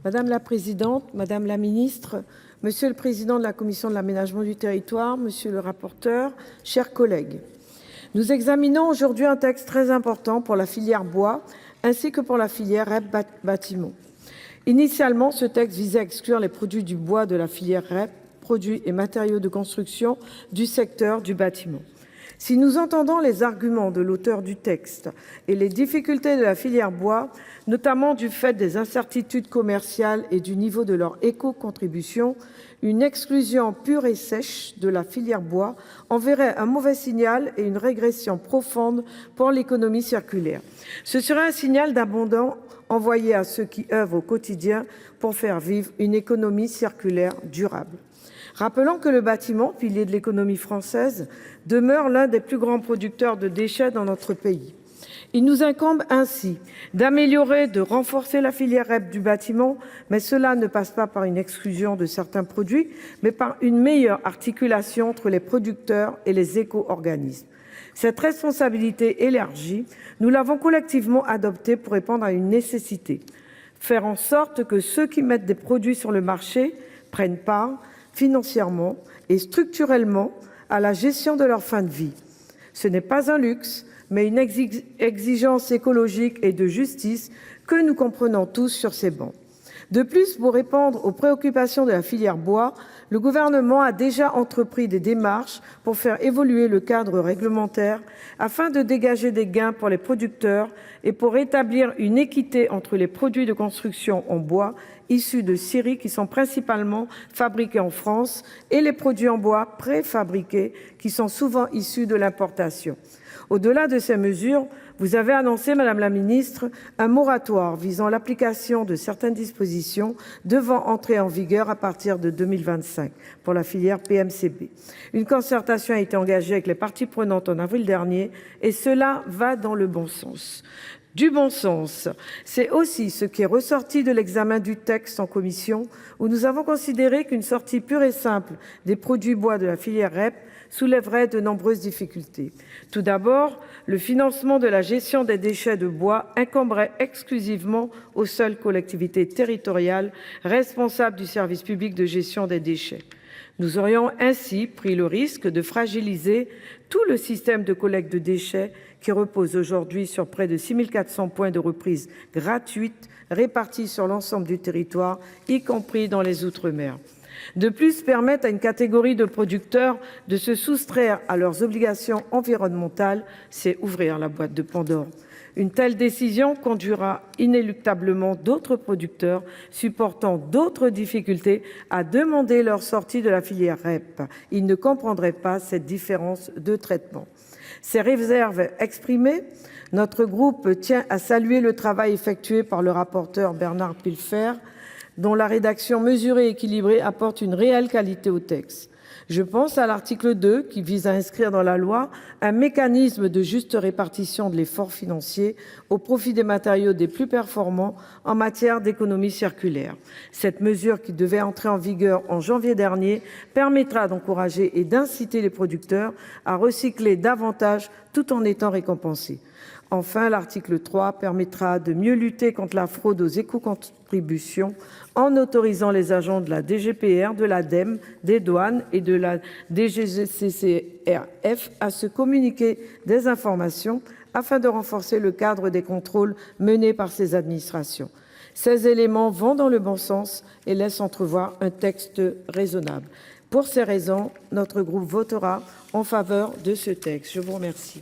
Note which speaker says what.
Speaker 1: Madame la présidente, madame la ministre, monsieur le président de la commission de l'aménagement du territoire, monsieur le rapporteur, chers collègues, nous examinons aujourd'hui un texte très important pour la filière bois ainsi que pour la filière REP bâtiment. Initialement, ce texte visait à exclure les produits du bois de la filière REP, produits et matériaux de construction du secteur du bâtiment. Si nous entendons les arguments de l'auteur du texte et les difficultés de la filière bois, notamment du fait des incertitudes commerciales et du niveau de leur éco-contribution, une exclusion pure et sèche de la filière bois enverrait un mauvais signal et une régression profonde pour l'économie circulaire. Ce serait un signal d'abandon envoyé à ceux qui œuvrent au quotidien pour faire vivre une économie circulaire durable. Rappelons que le bâtiment, pilier de l'économie française, demeure l'un des plus grands producteurs de déchets dans notre pays. Il nous incombe ainsi d'améliorer, de renforcer la filière REP du bâtiment, mais cela ne passe pas par une exclusion de certains produits, mais par une meilleure articulation entre les producteurs et les éco-organismes. Cette responsabilité élargie, nous l'avons collectivement adoptée pour répondre à une nécessité: faire en sorte que ceux qui mettent des produits sur le marché prennent part financièrement et structurellement à la gestion de leur fin de vie. Ce n'est pas un luxe, mais une exigence écologique et de justice que nous comprenons tous sur ces bancs. De plus, pour répondre aux préoccupations de la filière bois, le gouvernement a déjà entrepris des démarches pour faire évoluer le cadre réglementaire afin de dégager des gains pour les producteurs et pour rétablir une équité entre les produits de construction en bois issus de scieries qui sont principalement fabriqués en France et les produits en bois préfabriqués qui sont souvent issus de l'importation. Au-delà de ces mesures, vous avez annoncé, madame la ministre, un moratoire visant l'application de certaines dispositions devant entrer en vigueur à partir de 2025 pour la filière PMCB. Une concertation a été engagée avec les parties prenantes en avril dernier et cela va dans le bon sens. Du bon sens, c'est aussi ce qui est ressorti de l'examen du texte en commission, où nous avons considéré qu'une sortie pure et simple des produits bois de la filière REP soulèverait de nombreuses difficultés. Tout d'abord, le financement de la gestion des déchets de bois incomberait exclusivement aux seules collectivités territoriales responsables du service public de gestion des déchets. Nous aurions ainsi pris le risque de fragiliser tout le système de collecte de déchets qui repose aujourd'hui sur près de 6 400 points de reprise gratuite répartis sur l'ensemble du territoire, y compris dans les outre-mer. De plus, permettre à une catégorie de producteurs de se soustraire à leurs obligations environnementales, c'est ouvrir la boîte de Pandore. Une telle décision conduira inéluctablement d'autres producteurs supportant d'autres difficultés à demander leur sortie de la filière REP. Ils ne comprendraient pas cette différence de traitement. Ces réserves exprimées, notre groupe tient à saluer le travail effectué par le rapporteur Bernard Pillefer, dont la rédaction mesurée et équilibrée apporte une réelle qualité au texte. Je pense à l'article 2 qui vise à inscrire dans la loi un mécanisme de juste répartition de l'effort financier au profit des matériaux des plus performants en matière d'économie circulaire. Cette mesure, qui devait entrer en vigueur en janvier dernier, permettra d'encourager et d'inciter les producteurs à recycler davantage tout en étant récompensés. Enfin, l'article 3 permettra de mieux lutter contre la fraude aux éco-contributions en autorisant les agents de la DGPR, de l'ADEME, des douanes et de la DGCCRF à se communiquer des informations afin de renforcer le cadre des contrôles menés par ces administrations. Ces éléments vont dans le bon sens et laissent entrevoir un texte raisonnable. Pour ces raisons, notre groupe votera en faveur de ce texte. Je vous remercie.